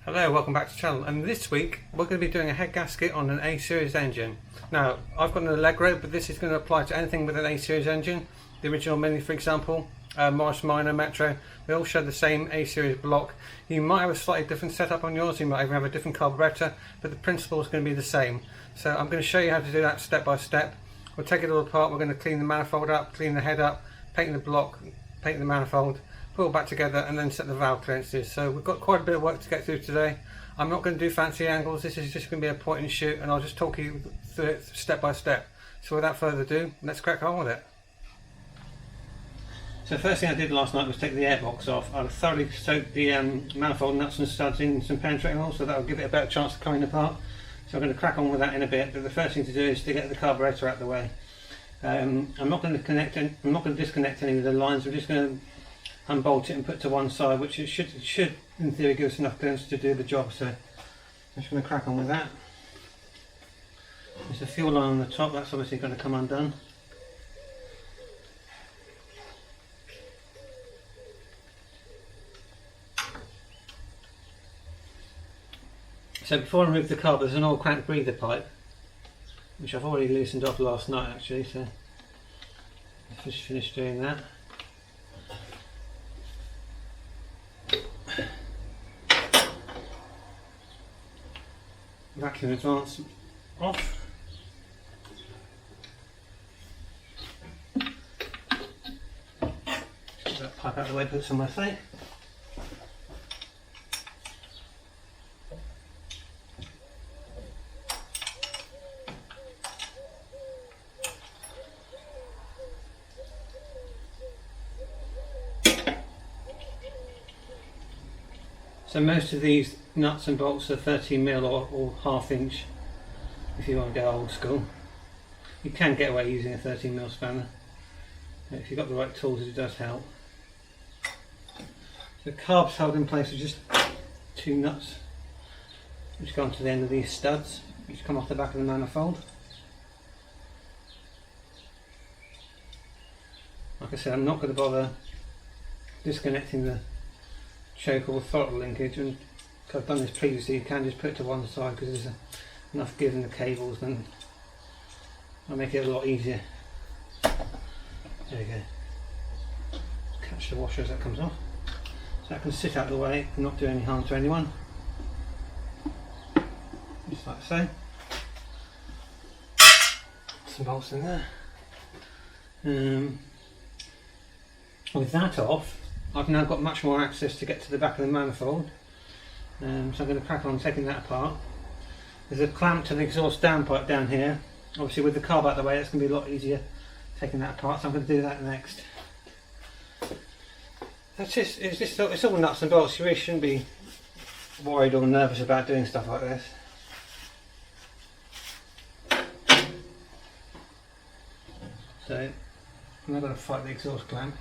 Hello, welcome back to the channel, and this week we're going to be doing a head gasket on an A-series engine. Now, I've got an Allegro, but this is going to apply to anything with an A-series engine. The original Mini, for example, Morris Minor, Metro, they all share the same A-series block. You might have a slightly different setup on yours, you might even have a different carburetor, but the principle is going to be the same. So I'm going to show you how to do that step by step. We'll take it all apart, we're going to clean the manifold up, clean the head up, paint the block, paint the manifold, put it all back together, and then set the valve clearances. So we've got quite a bit of work to get through today. I'm not going to do fancy angles, this is just going to be a point and shoot, and I'll just talk you through it step by step. So without further ado, let's crack on with it. So the first thing I did last night was take the airbox off. I thoroughly soaked the manifold nuts and studs in some penetrating oil, so that will give it a better chance of coming apart. So I'm going to crack on with that in a bit, but the first thing to do is to get the carburetor out of the way. I'm not going to disconnect any of the lines. We're just going to unbolt it and put it to one side, which it should in theory give us enough clearance to do the job. So I'm just going to crack on with that. There's a fuel line on the top, that's obviously going to come undone. So before I remove the carb, there's an oil crank breather pipe, which I've already loosened off last night actually, so I've just finished doing that. Vacuum advance off. Get that pipe out of the way, put it somewhere safe. So most of these nuts and bolts are 13mm or ½ inch if you want to go old school. You can get away using a 13mm spanner, but if you've got the right tools it does help. The carbs held in place with just two nuts which go onto the end of these studs which come off the back of the manifold. Like I said, I'm not going to bother disconnecting the choke or throttle linkage, and I've done this previously. You can just put it to one side because there's enough give in the cables, then I'll make it a lot easier. There we go. Catch the washer as that comes off, so that can sit out of the way and not do any harm to anyone. Just like so. Some bolts in there. With that off, I've now got much more access to get to the back of the manifold, so I'm going to crack on taking that apart. There's a clamp to the exhaust downpipe down here. Obviously with the carb out of the way it's going to be a lot easier taking that apart, so I'm going to do that next. It's all nuts and bolts. You really shouldn't be worried or nervous about doing stuff like this. So I'm not going to fight the exhaust clamp.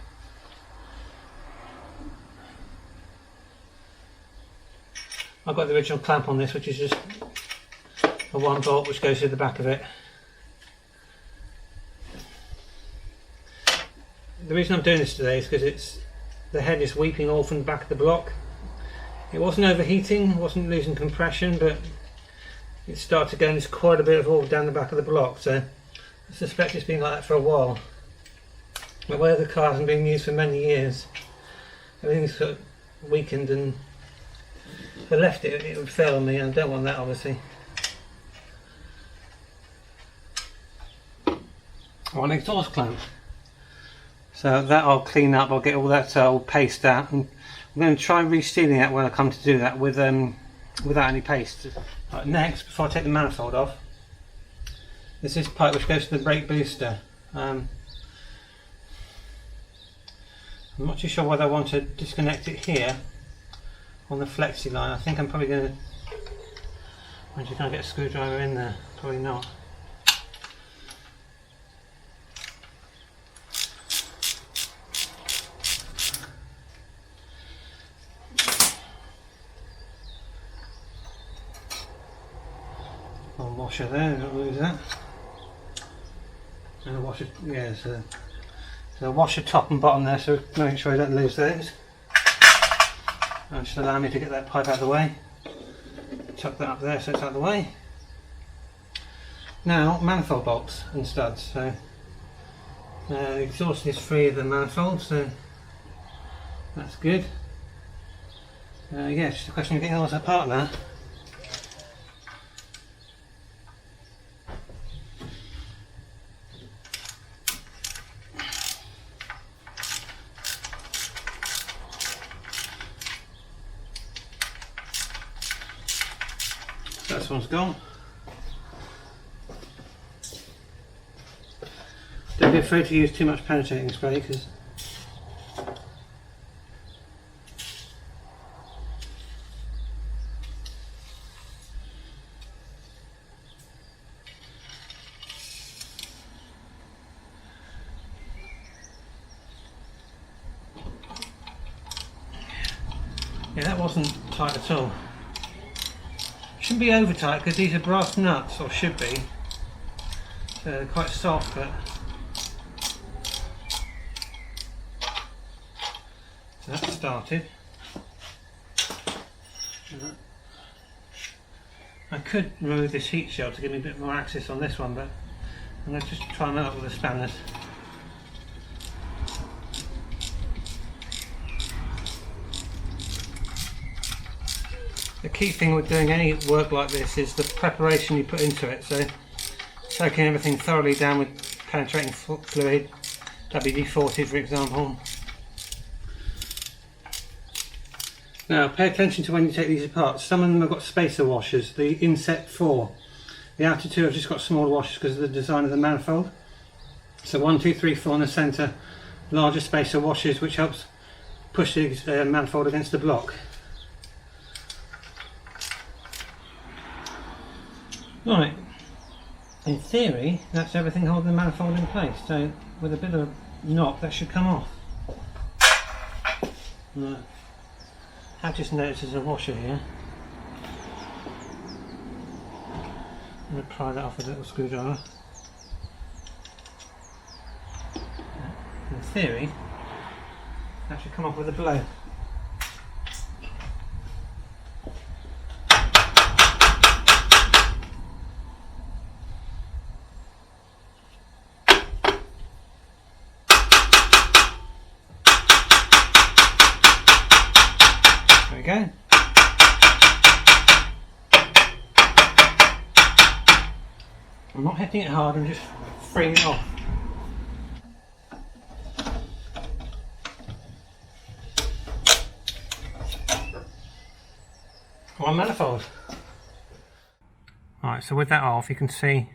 I've got the original clamp on this, which is just a one bolt which goes through the back of it. The reason I'm doing this today is because the head is weeping all from the back of the block. It wasn't overheating, wasn't losing compression, but it started going quite a bit of oil down the back of the block, so I suspect it's been like that for a while. But where the car hasn't been used for many years, everything's sort of weakened, and if I left it, it would fail me, and I don't want that obviously. I want an exhaust clamp. So that I'll clean up, I'll get all that old paste out, and I'm going to try resealing that when I come to do that with without any paste. Right, next, before I take the manifold off, there's this pipe which goes to the brake booster. I'm not too sure whether I want to disconnect it here on the flexi line. I think I'm probably going to, when you can't get a screwdriver in there, probably not. One washer there, don't lose that. And a washer, yeah, so a washer top and bottom there, so make sure I don't lose those. Just allow me to get that pipe out of the way. tuck that up there so it's out of the way. Now, manifold bolts and studs. So the exhaust is free of the manifold, so that's good. Yeah, it's just a question of getting all this apart now. This one's gone. Don't be afraid to use too much penetrating spray because yeah, that wasn't tight at all. Shouldn't be over tight because these are brass nuts, or should be. So they're quite soft, but so that's started. I could remove this heat shield to give me a bit more access on this one, but I'm going to just try that up with the spanners. The key thing with doing any work like this is the preparation you put into it, so soaking everything thoroughly down with penetrating fluid, WD-40 for example. Now pay attention to when you take these apart. Some of them have got spacer washers, the inset 4. The outer two have just got smaller washers because of the design of the manifold. So 1, 2, 3, 4 in the centre, larger spacer washers which helps push the manifold against the block. Right, in theory that's everything holding the manifold in place, so with a bit of a knock that should come off. Right. I've just noticed there's a washer here. I'm going to pry that off with a little screwdriver. In theory that should come off with a blow. Go. I'm not hitting it hard, I'm just freeing it off. One manifold. Alright, so with that off you can see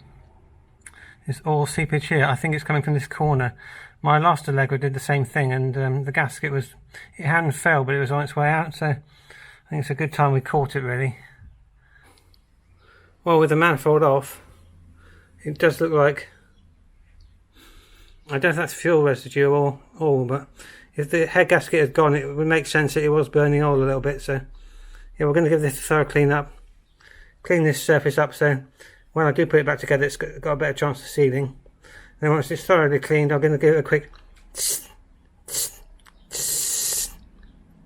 there's all seepage here. I think it's coming from this corner. My last Allegro did the same thing, and the gasket was, it hadn't failed but it was on its way out, so I think it's a good time we caught it really. Well, with the manifold off, it does look like, I don't know if that's fuel residue or oil, but if the head gasket had gone it would make sense that it was burning oil a little bit. So yeah, we're going to give this a thorough clean up, clean this surface up so when I do put it back together it's got a better chance of sealing. And then once it's thoroughly cleaned I'm going to give it a quick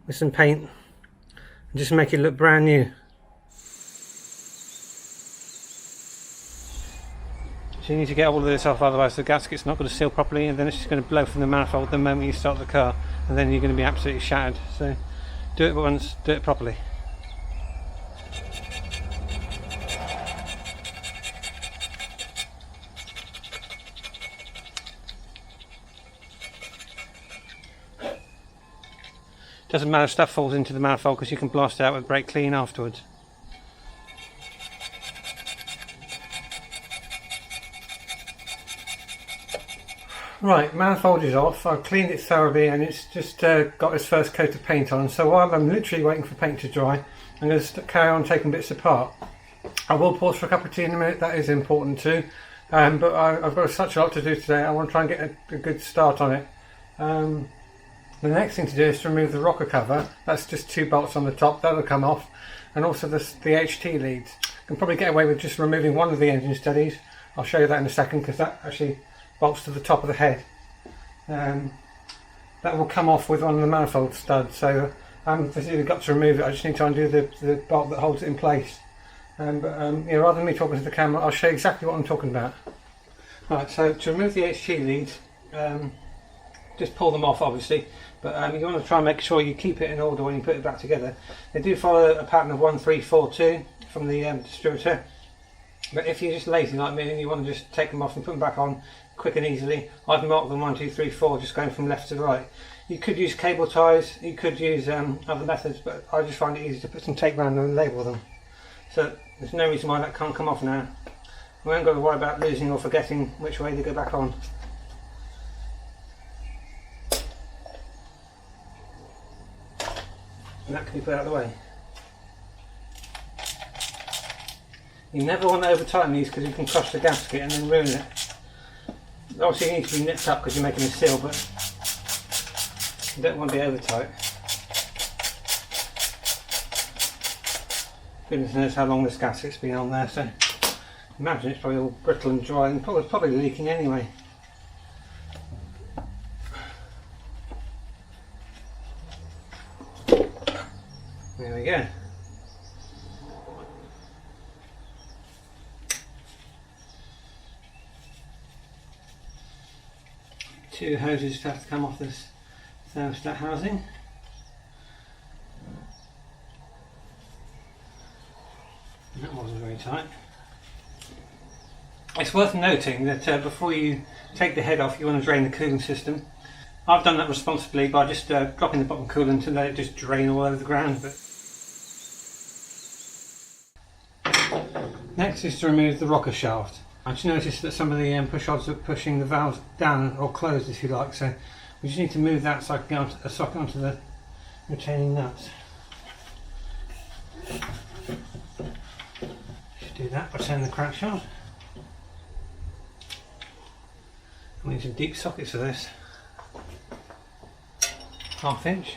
with some paint and just make it look brand new. So you need to get all of this off, otherwise the gasket's not going to seal properly and then it's just going to blow from the manifold the moment you start the car, and then you're going to be absolutely shattered. So do it once, do it properly. Doesn't matter if stuff falls into the manifold because you can blast it out with brake clean afterwards. Right, manifold is off. I've cleaned it thoroughly and it's just got its first coat of paint on. So while I'm literally waiting for paint to dry, I'm going to carry on taking bits apart. I will pause for a cup of tea in a minute, that is important too. But I've got such a lot to do today, I want to try and get a good start on it. The next thing to do is to remove the rocker cover. That's just 2 bolts on the top, that'll come off. And also the HT leads. I can probably get away with just removing one of the engine steadies. I'll show you that in a second because that actually bolts to the top of the head. That will come off with one of the manifold studs, so I haven't physically got to remove it, I just need to undo the bolt that holds it in place. Rather than me talking to the camera, I'll show you exactly what I'm talking about. Right, so to remove the HG leads, just pull them off obviously, but you want to try and make sure you keep it in order when you put it back together. They do follow a pattern of 1, 3, 4, 2 from the distributor, but if you're just lazy like me and you want to just take them off and put them back on quick and easily, I've marked them 1, 2, 3, 4, just going from left to right. You could use cable ties, you could use other methods, but I just find it easy to put some tape around them and label them. So there's no reason why that can't come off now. We haven't got to worry about losing or forgetting which way they go back on. And that can be put out of the way. You never want to over tighten these because you can crush the gasket and then ruin it. Obviously you need to be nipped up because you're making a seal, but you don't want to be over tight. Goodness knows how long this gasket's been on there, so imagine it's probably all brittle and dry and probably leaking anyway. There we go. Two hoses have to come off this thermostat housing. That wasn't very tight. It's worth noting that before you take the head off, you want to drain the cooling system. I've done that responsibly by just dropping the bottom coolant and let it just drain all over the ground. But next is to remove the rocker shaft. I just noticed that some of the push rods are pushing the valves down or closed, if you like, so we just need to move that so I can get a socket onto the retaining nuts. Should do that by turning the crank shaft. We need some deep sockets for this. 1/2 inch.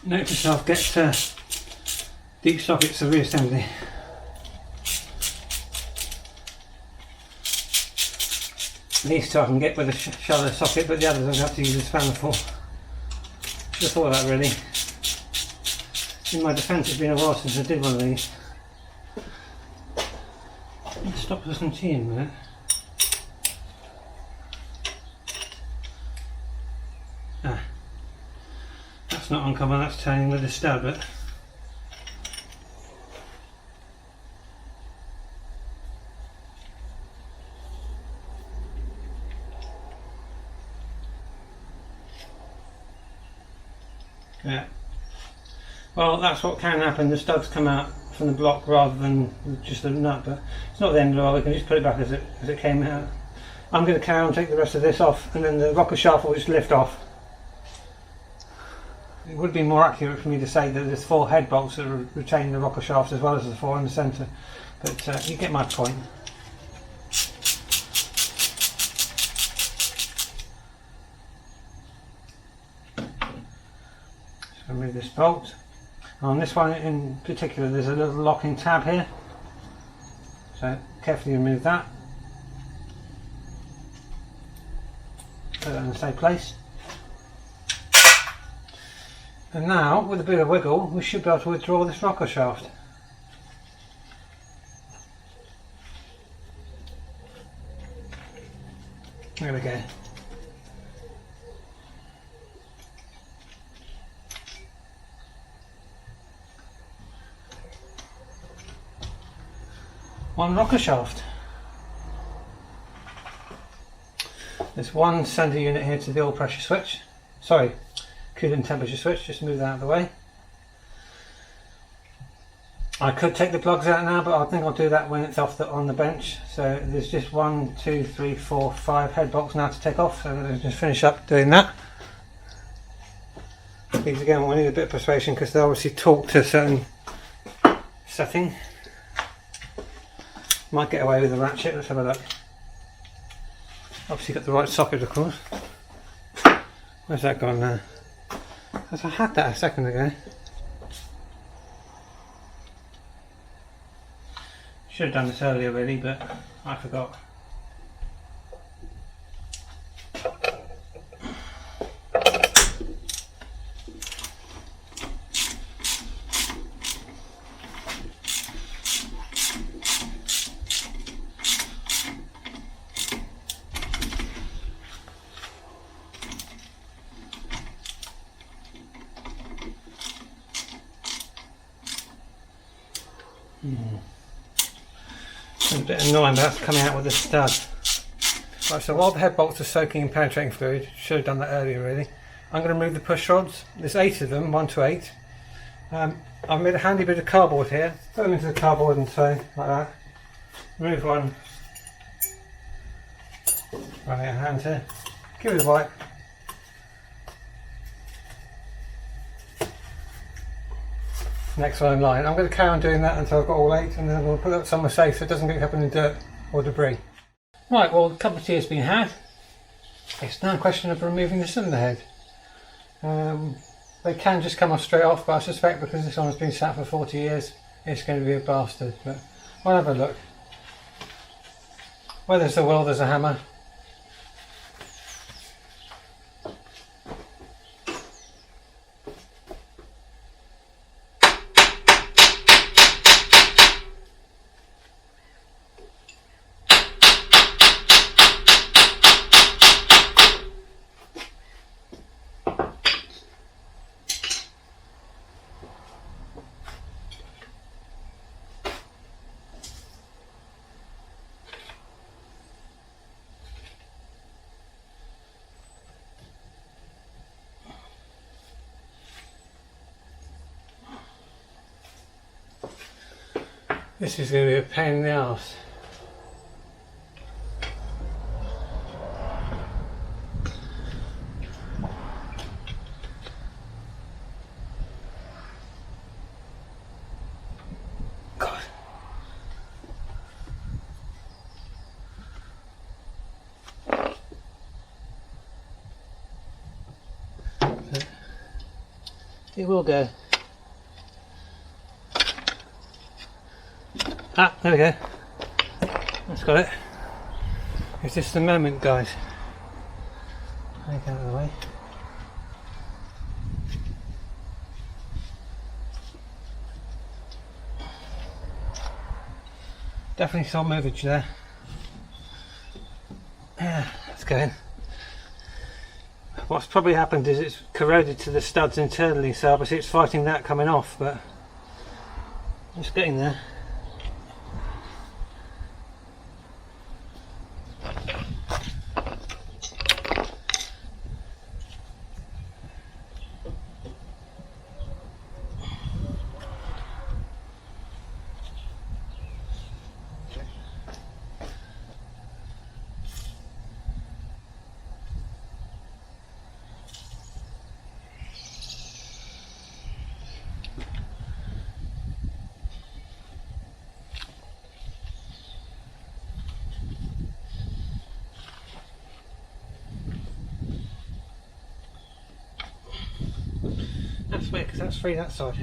Note to self, get deep sockets for reassembly. These two I can get with a shallow socket, but the others I'll have to use a spanner for. Should have thought of that really. In my defence, it's been a while since I did one of these. Let's stop for some tea in a minute. That's not uncommon, that's turning with a stab it. Yeah. Well, that's what can happen, the studs come out from the block rather than just the nut, but it's not the end of the world, we can just put it back as it came out. I'm going to carry on, take the rest of this off, and then the rocker shaft will just lift off. It would be more accurate for me to say that there's 4 head bolts that retain the rocker shaft as well as the 4 in the centre, but you get my point. So remove this bolt. On this one in particular there's a little locking tab here, so carefully remove that. Put that in the same place. And now, with a bit of wiggle, we should be able to withdraw this rocker shaft. There we go. One rocker shaft. There's one sender unit here to the oil pressure switch. Sorry, coolant temperature switch, just move that out of the way. I could take the plugs out now, but I think I'll do that when it's off on the bench. So there's just 1, 2, 3, 4, 5 head bolts now to take off, so let's just finish up doing that. These again will need a bit of persuasion because they obviously torque to certain setting. Might get away with the ratchet. Let's have a look. Obviously got the right socket, of course. Where's that gone now? Because I had that a second ago. Should have done this earlier really, but I forgot. It's a bit annoying, but that's coming out with a stud. Right, so while the head bolts are soaking in penetrating fluid, should have done that earlier really, I'm going to remove the push rods. There's 8 of them, 1 to 8. I've made a handy bit of cardboard here. Put them into the cardboard and so, like that. Remove one. Running a hand here. Give it a wipe. Next one in line. I'm going to carry on doing that until I've got all 8, and then I'm going to put that somewhere safe so it doesn't get up in the dirt or debris. Right, well, a cup of tea has been had. It's now a question of removing the cylinder head. They can just come off straight off, but I suspect because this one has been sat for 40 years, it's going to be a bastard. But we'll have a look. Where there's a will, there's a hammer. This is going to be a pain in the arse. God. It will go. Ah, there we go. That's got it. It's just a moment, guys. Take out of the way. Definitely some movage there. Yeah, that's going. What's probably happened is it's corroded to the studs internally, so obviously it's fighting that coming off, but it's getting there. That's weird because that's free that side.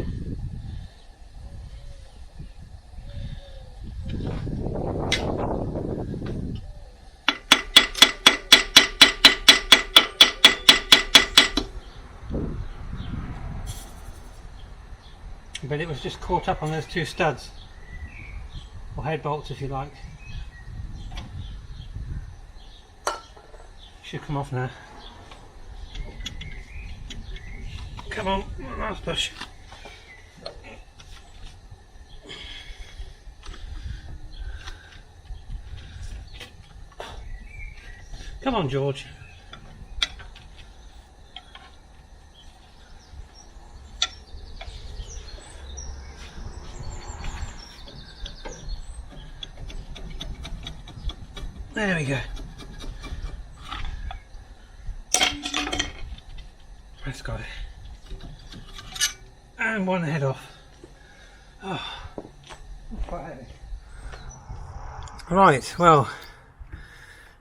But it was just caught up on those 2 studs, or head bolts if you like. Should come off now. Come on, last push. Come on, George. There we go. That's got it. And one head off. Oh, quite heavy. Right, well,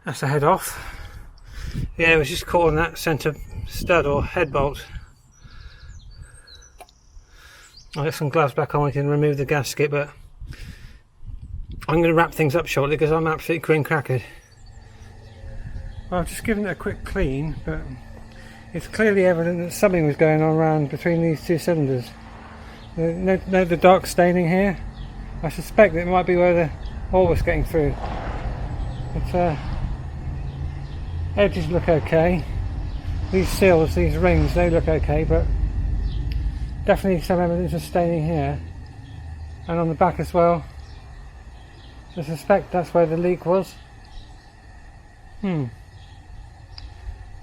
that's the head off. Yeah, it was just caught on that centre stud or head bolt. I'll get some gloves back on, we can remove the gasket, but I'm going to wrap things up shortly because I'm absolutely green crackered. Well, I've just given it a quick clean, but it's clearly evident that something was going on around between these two cylinders. Note the dark staining here. I suspect it might be where the oil was getting through. But edges look okay. These seals, these rings, they look okay, but definitely some evidence of staining here. And on the back as well. I suspect that's where the leak was.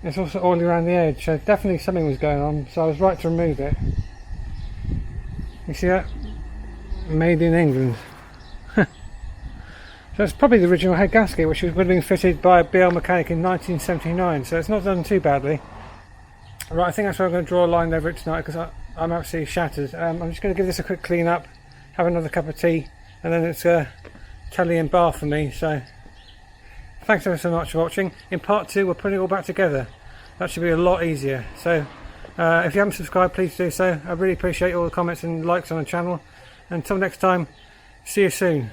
It's also oily around the edge, so definitely something was going on, so I was right to remove it. You see that? Made in England. So it's probably the original head gasket, which would have been fitted by a BL mechanic in 1979, so it's not done too badly. Right, I think that's where I'm going to draw a line over it tonight, because I'm absolutely shattered. I'm just going to give this a quick clean up, have another cup of tea, and then it's telly and bar for me. So thanks ever so much for watching. In part 2 we're putting it all back together. That should be a lot easier. So if you haven't subscribed, please do so. I really appreciate all the comments and likes on the channel. Until next time, see you soon.